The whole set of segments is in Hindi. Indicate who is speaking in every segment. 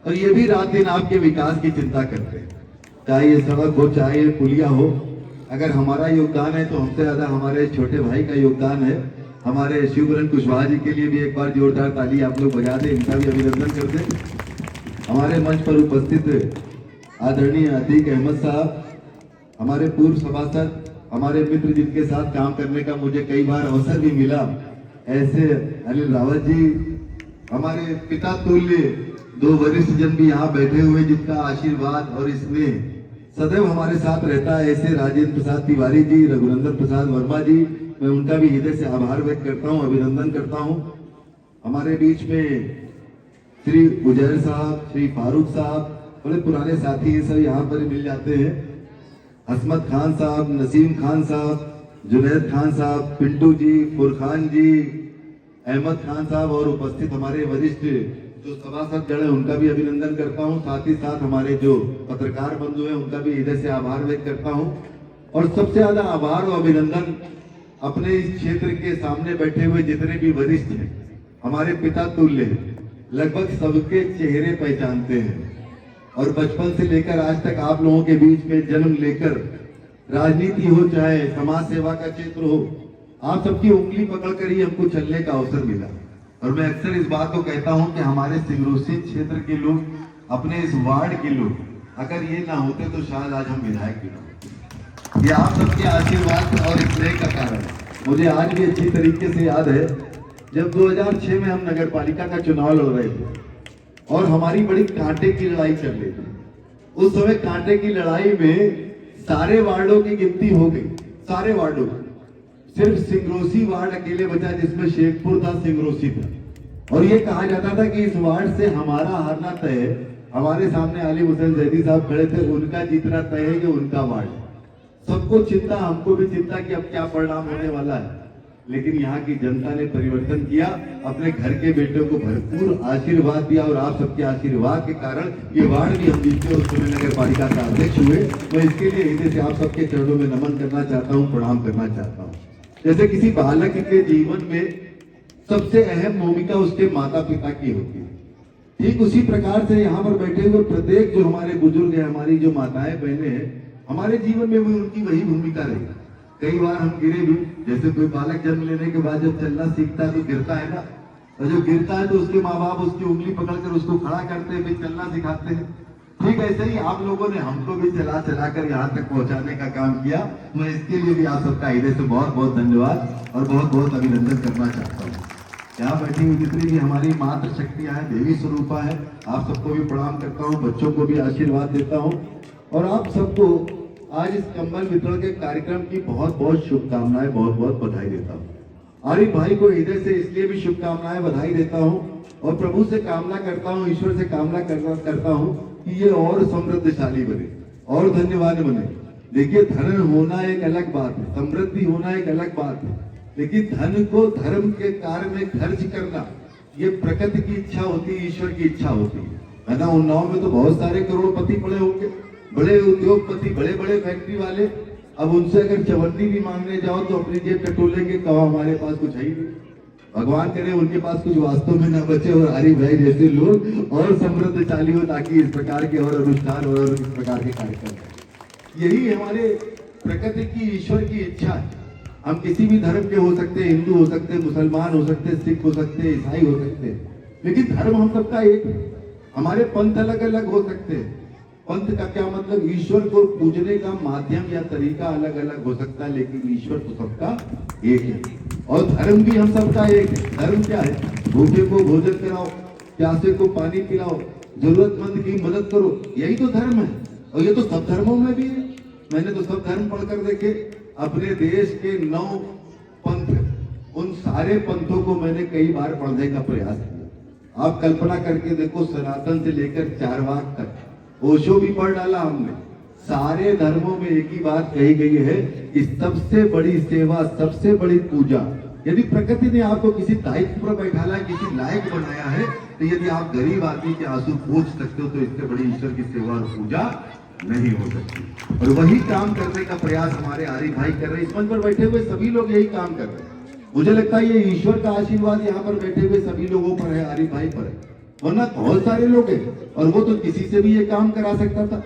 Speaker 1: और ये भी रात दिन आपके विकास की चिंता करते हैं, चाहे ये सड़क हो चाहे ये पुलिया हो। अगर हमारा योगदान है तो हमसे ज्यादा हमारे छोटे भाई का योगदान है। हमारे शिवबरन कुशवाहा जी के लिए भी एक बार जोरदार ताली आप लोग बजा दें, इनका भी अभिनंदन करते हैं। हमारे मंच पर उपस्थित आदरणीय अतीक अहमद साहब, हमारे पूर्व सभासद, हमारे मित्र जिनके साथ काम करने का मुझे कई बार अवसर भी मिला, ऐसे अनिल रावत जी, हमारे पिता तुल्य दो वरिष्ठ जन भी यहाँ बैठे हुए जिनका आशीर्वाद और इसमें सदैव हमारे साथ रहता है, ऐसे राजेंद्र प्रसाद तिवारी जी, रघुनंदन प्रसाद वर्मा जी, मैं उनका भी हृदय से आभार व्यक्त करता हूँ, अभिनंदन करता हूँ। हमारे बीच में श्री उजैर साहब, श्री फारूक साहब, बड़े पुराने साथी ये सब यहाँ पर मिल जाते हैं। हसमत खान साहब, नसीम खान साहब, जुनैद खान साहब, पिंटू जी, फुरखान जी, अहमद खान साहब और उपस्थित हमारे वरिष्ठ जो सभासद जन है उनका भी अभिनंदन करता हूं। साथ ही साथ हमारे जो पत्रकार बंधु हैं उनका भी हृदय से आभार व्यक्त करता हूं। और सबसे ज्यादा आभार और अभिनंदन अपने इस क्षेत्र के सामने बैठे हुए जितने भी वरिष्ठ हैं, हमारे पिता तुल्य हैं, लगभग सबके चेहरे पहचानते हैं और बचपन से लेकर आज तक आप लोगों के बीच में जन्म लेकर राजनीति हो चाहे समाज सेवा का क्षेत्र हो, आप सबकी उंगली पकड़कर ही हमको चलने का अवसर मिला। और मैं अक्सर इस बात को कहता हूं कि हमारे सिंगरोसी क्षेत्र के लोग, अपने इस वार्ड के लोग, अगर ये ना होते तो शायद आज हम विधायक भी ना होते। ये आप सबके आशीर्वाद और स्नेह का कारण है। मुझे आज भी अच्छी तरीके से याद है जब 2006 में हम नगर पालिका का चुनाव लड़ रहे थे और हमारी बड़ी कांटे की लड़ाई चल रही थी। उस समय कांटे की लड़ाई में सारे वार्डों की गिनती हो गई, सारे वार्डों की, सिर्फ सिंगरोसी वार्ड अकेले बचा जिसमें शेखपुर था, सिंगरोसी था। और ये कहा जाता था कि इस वार्ड से हमारा हारना तय है। हमारे सामने आलिम हुसैन जैदी साहब खड़े थे, उनका जीतना तय है कि उनका वार्ड। सबको चिंता, हमको भी चिंता कि अब क्या परिणाम होने वाला है। लेकिन यहाँ की जनता ने परिवर्तन किया, अपने घर के बेटों को भरपूर आशीर्वाद दिया और आप सबके आशीर्वाद के कारण ये वार्ड भी हम जीते और उसमें नगर पालिका का अध्यक्ष हुए। मैं इसके लिए हृदय से आप सबके चरणों में नमन करना चाहता हूँ, प्रणाम करना चाहता हूँ। जैसे किसी बालक के जीवन में सबसे अहम भूमिका उसके माता पिता की होती है, ठीक उसी प्रकार से यहाँ पर बैठे हुए प्रत्येक जो हमारे बुजुर्ग हैं, हमारी जो माताएं बहनें हैं, हमारे जीवन में भी उनकी वही भूमिका रही। कई बार हम गिरे भी, जैसे कोई बालक जन्म लेने के बाद जब चलना सीखता है तो गिरता है ना, और जो गिरता है तो उसके माँ बाप उसकी उंगली पकड़कर उसको खड़ा करते हैं, फिर चलना सिखाते हैं। ठीक ऐसे ही आप लोगों ने हमको भी चला चला कर यहाँ तक पहुँचाने का काम किया। मैं इसके लिए भी आप सबका हृदय से बहुत बहुत धन्यवाद और बहुत बहुत अभिनंदन करना चाहता हूँ। यहाँ बैठी हुई जितनी भी हमारी मातृ शक्तियाँ हैं, देवी स्वरूपा है, आप सबको भी प्रणाम करता हूँ, बच्चों को भी आशीर्वाद देता हूँ और आप सबको आज इस कंबल वितरण के कार्यक्रम की बहुत बहुत शुभकामनाएं, बहुत बहुत बधाई देता हूँ। आरिफ भाई को हृदय से इसलिए भी शुभकामनाएं, बधाई देता हूँ और प्रभु से कामना करता हूँ, ईश्वर से कामना करता हूँ कि ये और समृद्धशाली बने और धन्यवाद बने। देखिए, धन होना एक अलग बात है, समृद्धि होना एक अलग बात है, लेकिन धन को धर्म के कार्य में खर्च करना ये प्रकृति की इच्छा होती है, ईश्वर की इच्छा होती है ना। उन्नाव में तो बहुत सारे करोड़पति पड़े होंगे, बड़े उद्योगपति, बड़े बड़े फैक्ट्री वाले। अब उनसे अगर चवन्नी भी मांगने जाओ तो अपनी जेब टटोलेंगे, कहो हमारे पास कुछ है ही नहीं। भगवान करे उनके पास कुछ वास्तव में न बचे और आरिफ भाई जैसे लोग और समृद्धशाली हो, ताकि इस प्रकार के और अनुष्ठान और इस प्रकार के कार्यक्रम। यही हमारे प्रकृति की, ईश्वर की इच्छा है। हम किसी भी धर्म के हो सकते हैं, हिंदू हो सकते हैं, मुसलमान हो सकते हैं, सिख हो सकते हैं, ईसाई हो सकते हैं, लेकिन धर्म हम सबका एक है। हमारे पंथ अलग अलग हो सकते हैं, पंथ का क्या मतलब, ईश्वर को पूजने का माध्यम या तरीका अलग अलग हो सकता है, लेकिन ईश्वर तो सबका एक है। और धर्म भी हम सबका एक है। धर्म क्या है? भूखे को भोजन कराओ, प्यासे को पानी पिलाओ, जरूरतमंद की मदद करो, यही तो धर्म है। और ये तो सब धर्मों में भी है। मैंने तो सब धर्म पढ़कर देखे, अपने देश के 9 पंथ, उन सारे पंथों को मैंने कई बार पढ़ने का प्रयास किया। आप कल्पना करके देखो, सनातन से लेकर चारवाक तक, ओशो भी पढ़ डाला हमने। सारे धर्मों में एक ही बात कही गई है कि सबसे बड़ी सेवा, सबसे बड़ी पूजा, यदि प्रकृति ने आपको किसी दायित्व पर बैठाला है, किसी लायक बनाया है, तो यदि आप गरीब आदमी के आंसू पोंछ सकते हो तो इससे बड़ी ईश्वर की सेवा और पूजा नहीं हो सकती। और वही काम करने का प्रयास हमारे आरिफ भाई कर रहे हैं। इस मंच पर बैठे हुए सभी लोग यही काम कर रहे हैं। मुझे लगता है ये ईश्वर का आशीर्वाद यहाँ पर बैठे हुए सभी लोगों पर है, आरिफ भाई पर है। वरना बहुत सारे लोग हैं और वो तो किसी से भी ये काम करा सकता था।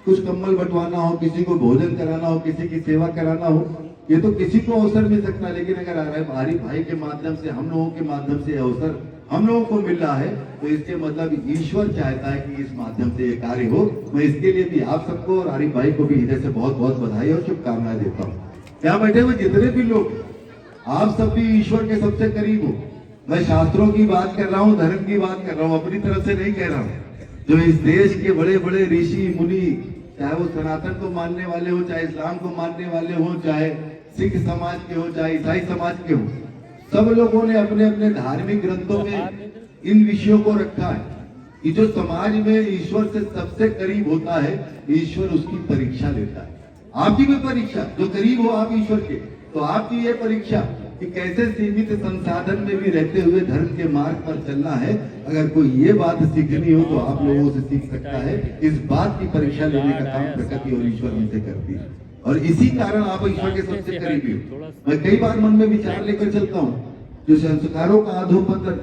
Speaker 1: कुछ कंबल बंटवाना हो, किसी को भोजन कराना हो, किसी की सेवा कराना हो, ये तो किसी को अवसर मिल सकता है। लेकिन अगर हमारी भाई के माध्यम से, हम लोगों के माध्यम से अवसर हम लोगों को मिल रहा है, तो इसके मतलब ईश्वर चाहता है कि इस माध्यम से ये कार्य हो। मैं इसके लिए भी आप सबको और आरिफ भाई को भी हृदय से बहुत बहुत बधाई और शुभकामनाएं देता हूँ। यहाँ बैठे हुए जितने भी लोग, आप सब भी ईश्वर के सबसे करीब हो। मैं शास्त्रों की बात कर रहा हूँ, धर्म की बात कर रहा हूँ, अपनी तरफ से नहीं कह रहा हूँ। जो इस देश के बड़े बड़े ऋषि मुनि, चाहे वो सनातन को मानने वाले हो, चाहे इस्लाम को मानने वाले हो, चाहे सिख समाज के हो, चाहे ईसाई समाज के हो, सब लोगों ने अपने अपने धार्मिक ग्रंथों में इन विषयों को रखा है कि जो समाज में ईश्वर से सबसे करीब होता है, ईश्वर उसकी परीक्षा लेता है। आपकी भी परीक्षा, जो करीब हो आप ईश्वर के, तो आपकी ये परीक्षा कि कैसे सीमित संसाधन में भी रहते हुए धर्म के मार्ग पर चलना है। अगर कोई ये बात सीखनी हो तो आप लोगों से सीख सकता है। इस बात की परीक्षा लेने का काम प्रकृति और ईश्वर हमसे करती है, और इसी कारण आप ईश्वर के सबसे करीबी हो। मैं कई बार मन में विचार लेकर चलता हूँ, जो संस्कारों का अधोपतन,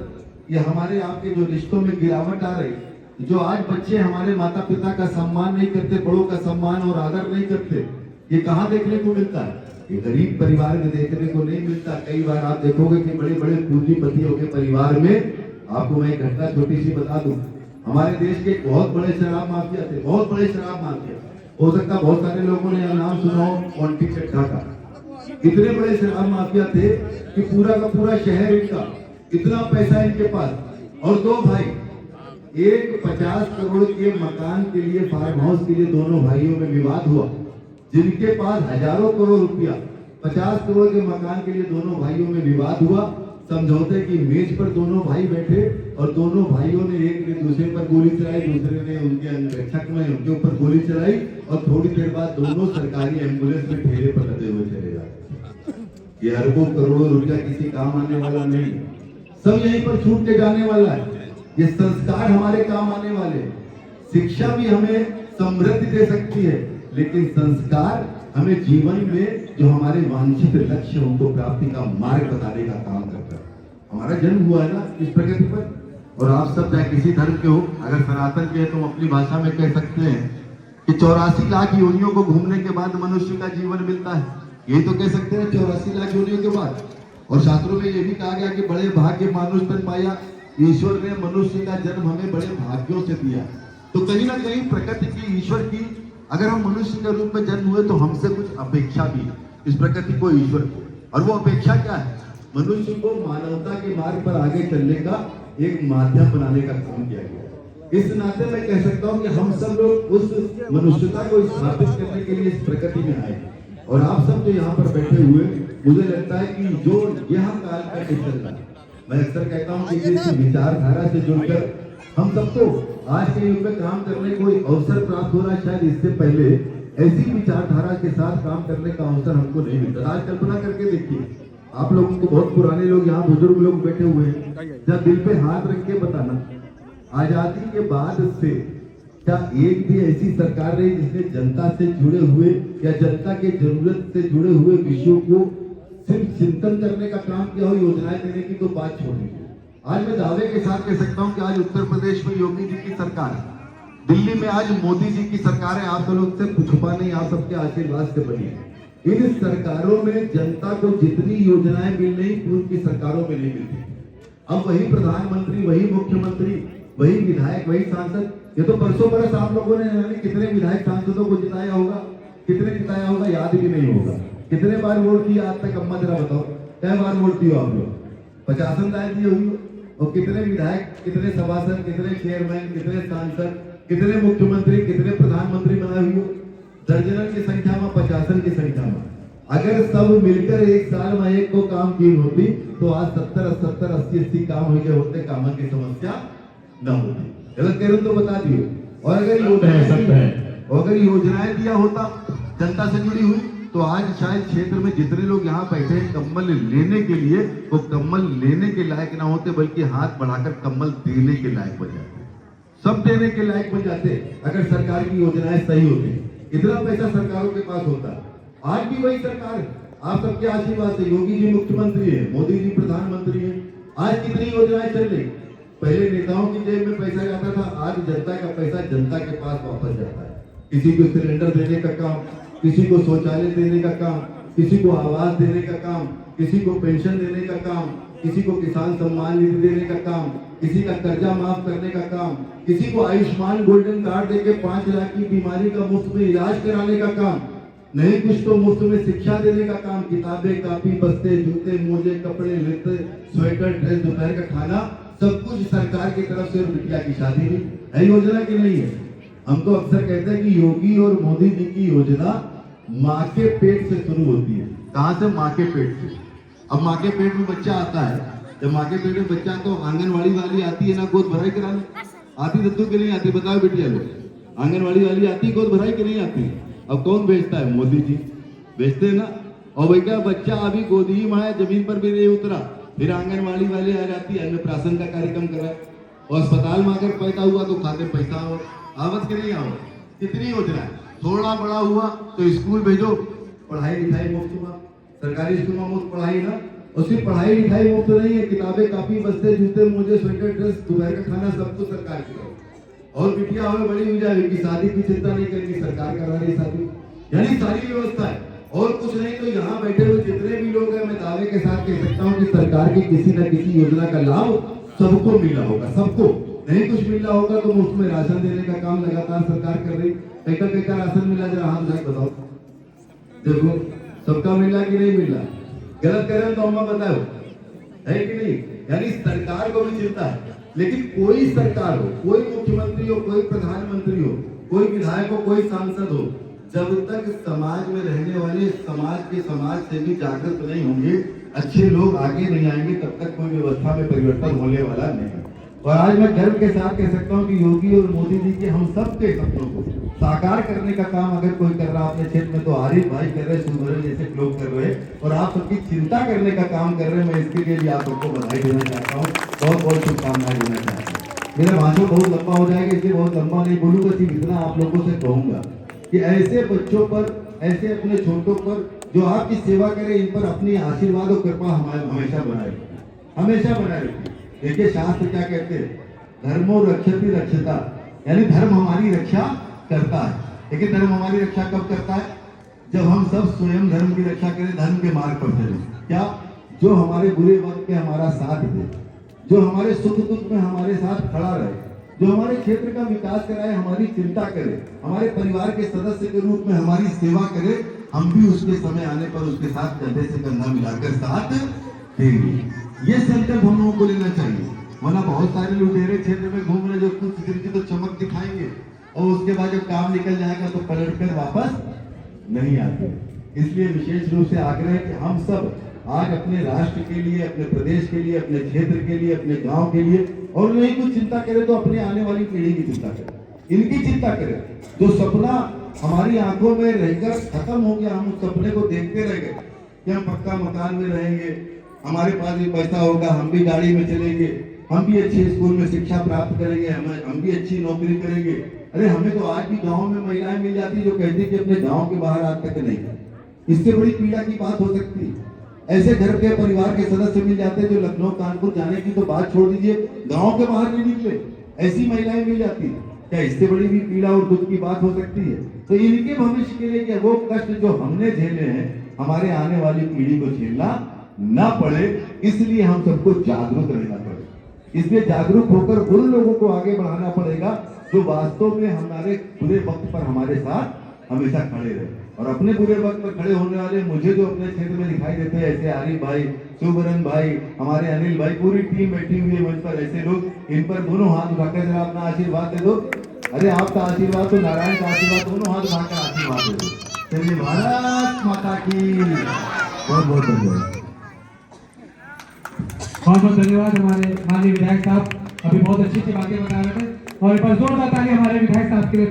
Speaker 1: ये हमारे आपके जो रिश्तों में गिरावट आ रही, जो आज बच्चे हमारे माता पिता का सम्मान नहीं करते, बड़ों का सम्मान और आदर नहीं करते, ये कहाँ देखने को मिलता है? ये गरीब परिवार में देखने को नहीं मिलता। कई बार आप देखोगे कि बड़े बड़े पूंजीपतियों के परिवार में, आपको मैं एक घटना छोटी सी बता दूं, हमारे देश के बहुत बड़े शराब माफिया थे, बहुत बड़े शराब माफिया। हो सकता बहुत सारे लोगों ने नाम सुना हो, मोंटी चड्ढा का। इतने बड़े शराब माफिया थे कि पूरा का पूरा शहर इनका, इतना पैसा इनके पास, और दो भाई, एक 50 करोड़ के मकान के लिए, फार्म हाउस के लिए दोनों भाइयों में विवाद हुआ, जिनके पास हजारों करोड़ रुपया, 50 करोड़ के मकान के लिए दोनों भाइयों में विवाद हुआ। समझौते की मेज पर दोनों भाई बैठे और दोनों भाइयों ने, एक ने दूसरे पर गोली चलाई, दूसरे ने उनके अंगरक्षक में उनके ऊपर गोली चलाई, और थोड़ी देर बाद दोनों सरकारी एम्बुलेंस में ठेले पर लदे हुए चले जाते। ये अरबों करोड़ों रुपया किसी काम आने वाला नहीं, सब यहीं पर छूट के जाने वाला है। ये संस्कार हमारे काम आने वाले। शिक्षा भी हमें समृद्धि दे सकती है, लेकिन संस्कार हमें जीवन में जो हमारे वांछित लक्ष्य, उनको प्राप्ति का मार्ग बताने का काम करता है। हमारा जन्म हुआ है ना इस प्रकृति पर, और आप सब चाहे किसी धर्म के हो, अगर सनातन के हैं तो अपनी भाषा में कह सकते हैं कि 84 लाख योनियों को घूमने के बाद मनुष्य का जीवन मिलता है। यही तो कह सकते हैं 84 लाख योनियों के बाद। और शास्त्रों में यह भी कहा गया कि बड़े भाग्य मानुष तन पाया, ईश्वर ने मनुष्य का जन्म हमें बड़े भाग्यों से दिया। तो कहीं ना कहीं प्रकृति की, ईश्वर की, अगर हम मनुष्य के रूप में जन्म हुए तो हमसे कुछ अपेक्षा भी है, इस प्रकृति को, ईश्वर को। और वो अपेक्षा क्या है? मनुष्य को मानवता के मार्ग पर आगे चलने का एक माध्यम बनाने का काम किया गया। इस नाते मैं कह सकता हूँ कि हम सब लोग उस मनुष्यता को स्थापित करने के लिए इस प्रकृति में आए। और आप सब जो यहाँ पर बैठे हुए, मुझे लगता है कि जो यह काल का चल रहा है, मैं अक्सर कहता हूँ कि इस विचारधारा से जुड़कर हम सबको आज के युग में काम करने को अवसर प्राप्त हो रहा है। शायद इससे पहले ऐसी विचारधारा के साथ काम करने का अवसर हमको नहीं मिलता। आज कल्पना करके देखिए, आप लोगों को, बहुत पुराने लोग यहाँ, बुजुर्ग लोग बैठे हुए हैं, जब दिल पे हाथ रख के बताना, आजादी के बाद से क्या एक भी ऐसी सरकार रही जिसने जनता से जुड़े हुए या जनता के जरूरत से जुड़े हुए विषयों को सिर्फ चिंतन करने का काम किया हो, योजनाएं देने की तो बात छोड़ी। आज मैं दावे के साथ कह सकता हूं कि आज उत्तर प्रदेश में योगी जी की सरकार है, दिल्ली में आज मोदी जी की सरकार है। आप लोग से छुपा नहीं, आप सबके आशीर्वाद से बनी है। इन सरकारों में जनता को जितनी योजनाएं मिल रही, पूर्व की सरकारों में नहीं मिलती। अब वही प्रधानमंत्री, वही मुख्यमंत्री, वही विधायक, वही सांसद। ये तो परसों बरस आप लोगों ने कितने विधायक सांसदों को जिताया होगा, कितने जिताया होगा याद भी नहीं होगा। कितने बार वोट दिया आज तक? अम्मा जरा बताओ, कई बार वोट दिया आप लोग? 50 दायर दिए हुई। और कितने विधायक, कितने सभासद, कितने चेयरमैन, कितने सांसद, कितने मुख्यमंत्री, कितने प्रधानमंत्री बनाए हुए? दर्जनों की संख्या में, 50 की संख्या में। अगर सब मिलकर एक साल में एक को काम की होती तो आज 70, 80 काम हो गए होते, काम की समस्या न होती। गलत कह रहे तो बता दियो। और अगर योजनाएं दिया होता जनता से जुड़ी हुई, तो आज शायद क्षेत्र में जितने लोग यहाँ बैठे हैं कम्बल लेने के लिए, वो कम्बल लेने के लायक ना होते, बल्कि हाथ बढ़ाकर कम्बल देने के लायक बन जाते। सब देने के लायक बन जाते अगर सरकार की योजनाएं सही होती। इतना पैसा सरकारों के पास होता। आज भी वही सरकार है, आप सबके आशीर्वाद से। योगी जी मुख्यमंत्री है, मोदी जी प्रधानमंत्री है। आज कितनी योजनाएं चल रही, पहले नेताओं की जेब में पैसा जाता था, आज जनता का पैसा जनता के पास वापस जाता है। किसी को सिलेंडर देने का काम, किसी को शौचालय देने का काम, किसी को आवास देने का काम, किसी को पेंशन देने का काम, किसी को किसान सम्मान निधि देने का काम, किसी का कर्जा माफ करने का काम, किसी को आयुष्मान गोल्डन कार्ड देके 5 लाख की बीमारी का मुफ्त में इलाज कराने का काम, नहीं कुछ तो मुफ्त में शिक्षा देने का काम, किताबें, कापी, बस्ते, जूते, मोजे, कपड़े, लत्ते, स्वेटर, ड्रेस, दोपहर का खाना, सब कुछ सरकार की तरफ से। और बिटिया की शादी भी है योजना की नहीं है। हम तो अक्सर कहते हैं कि योगी और मोदी जी की योजना माँ के पेट से शुरू होती है। कहाँ से? माँ के पेट से। अब माँ के पेट में बच्चा आता है, जब माँ के पेट में बच्चा तो आंगनवाड़ी वाली आती है ना गोद भराई कराने, आती दत्तू के नहीं आती? बताओ बिटिया लोग, आंगनवाड़ी वाली आती गोद भराई के नहीं आती? अब कौन बेचता है? मोदी जी बेचते हैं ना। और वही क्या, बच्चा अभी गोदी में है, जमीन पर भी नहीं उतरा, फिर आंगनवाड़ी वाले आ जाती है, अन्नप्राशन का कार्यक्रम कराए। और अस्पताल में अगर पैदा हुआ तो खाते पैसा हो, आवत के नहीं आवत? कितनी योजना है। थोड़ा बड़ा हुआ तो स्कूल भेजो, पढ़ाई लिखाई मुफ्त हुआ, सरकारी स्कूल में मुफ्त पढ़ाई ना। और सिर्फ पढ़ाई लिखाई मुफ्त नहीं है, किताबें, कापी, बस्ते, जूते, मोजे, स्वेटर, ड्रेस, दोपहर का खाना, सब कुछ सरकार की तरफ। और बिटिया हमें बड़ी हो जाएगी, शादी की चिंता नहीं करेगी, सरकार करा रही शादी। यानी सारी व्यवस्था है। और कुछ नहीं तो यहाँ बैठे हुए जितने भी लोग हैं, मैं दावे के साथ कह सकता हूँ कि सरकार की किसी न किसी योजना का लाभ सबको मिला होगा। सबको नहीं कुछ मिला होगा तो मुफ्त में राशन देने का काम लगातार सरकार कर रही। कैका राशन मिला, जरा हाथ उठा के बताओ। देखो सबका मिला कि नहीं मिला? गलत करें तो हमें बताओ, है कि नहीं? यानी सरकार को भी चिंता है। लेकिन कोई सरकार हो, कोई मुख्यमंत्री हो, कोई प्रधानमंत्री हो, कोई विधायक हो, कोई सांसद हो, जब तक समाज में रहने वाले समाज से भी जागृत नहीं होंगे, अच्छे लोग आगे नहीं आएंगे, तब तक कोई व्यवस्था में परिवर्तन होने वाला नहीं। और आज मैं गर्व के साथ कह सकता हूँ कि योगी और मोदी जी के हम सबके सपनों को साकार करने का काम अगर कोई कर रहा अपने क्षेत्र में तो आरिफ भाई कर रहे, सुमरन जैसे लोग कर रहे हैं, और आप सबकी चिंता करने का काम कर रहे हैं। मैं इसके लिए भी आप सबको बधाई देना चाहता हूँ, बहुत बहुत शुभकामनाएं देना चाहता हूँ। मेरा भाषण बहुत लंबा हो जाएगा, इसलिए बहुत लंबा नहीं बोलूंगा, सिर्फ इतना आप लोगों से कहूंगा कि ऐसे बच्चों पर, ऐसे अपने छोटों पर जो आपकी सेवा करे, इन पर अपनी आशीर्वाद और कृपा हमेशा बनाए रखें, हमेशा बनाए रखें। देखिए शास्त्र क्या कहते हैं, धर्मो रक्षति रक्षता, यानी धर्म हमारी रक्षा करता है। लेकिन धर्म हमारी रक्षा कब करता है? जब हम सब स्वयं धर्म की रक्षा करें, धर्म के मार्ग पर चलें। क्या? जो हमारे बुरे वक्त में हमारा साथ दे, जो हमारे सुख दुख में हमारे साथ खड़ा रहे, जो हमारे क्षेत्र का विकास कराए, हमारी चिंता करे, हमारे परिवार के सदस्य के रूप में हमारी सेवा करे, हम भी उसके समय आने पर उसके साथ कंधे से कंधा मिलाकर साथ देंगे। ये संकल्प हम लोगों को लेना चाहिए। वरना बहुत सारे लुटेरे क्षेत्र में घूम रहे, जो कुछ दिन की तो चमक दिखाएंगे और उसके बाद जब काम निकल जाएगा तो पलट कर वापस नहीं आते। इसलिए विशेष रूप से आग्रह है कि हम सब आज अपने राष्ट्र के लिए, अपने प्रदेश के लिए, अपने क्षेत्र के लिए, अपने गांव के लिए, और नहीं कुछ चिंता करें तो अपने आने वाली पीढ़ी की चिंता करें, इनकी चिंता करें। जो सपना हमारी आंखों में रहकर खत्म हो गया, हम उस सपने को देखते रह गए कि हम पक्का मकान में रहेंगे, हमारे पास भी पैसा होगा, हम भी गाड़ी में चलेंगे, हम भी अच्छे स्कूल में शिक्षा प्राप्त करेंगे, हम भी अच्छी नौकरी करेंगे। अरे हमें तो आज भी गांव में महिलाएं मिल जाती जो कहती कि अपने गांव के बाहर आज तक नहीं। इससे बड़ी पीड़ा की बात हो सकती है। ऐसे घर के परिवार के सदस्य मिल जाते जो लखनऊ कानपुर जाने की तो बात छोड़ दीजिए, गांव के बाहर नहीं निकले, ऐसी महिलाएं मिल जाती। क्या इससे बड़ी भी पीड़ा और दुख की बात हो सकती है? तो इनके भविष्य के लिए वो कष्ट जो हमने झेले हैं, हमारे आने वाली पीढ़ी को झेलना ना पड़े, इसलिए हम सबको जागरूक रहना पड़े। इसलिए जागरूक होकर उन लोगों को आगे बढ़ाना पड़ेगा जो वास्तव में हमारे बुरे वक्त पर हमारे साथ हमेशा खड़े रहे। और अपने बुरे वक्त पर खड़े होने वाले मुझे जो अपने क्षेत्र में दिखाई देते हैं, ऐसे आरिफ भाई, सुबरन भाई, हमारे अनिल भाई, पूरी टीम बैठी हुई है मंच पर, ऐसे लोग, इन पर दोनों हाथ उठाकर जरा अपना आशीर्वाद दे दो। अरे आपका आशीर्वाद तो नारायण का आशीर्वाद, दोनों हाथ उठाकर आशीर्वाद दे दो। चलिए, भारत माता की बहुत बहुत धन्यवाद।
Speaker 2: बहुत बहुत धन्यवाद हमारे माननीय विधायक साहब, अभी बहुत अच्छी अच्छी बातें बता रहे थे, और एक बार जोरदार ताली हमारे विधायक साहब के लिए।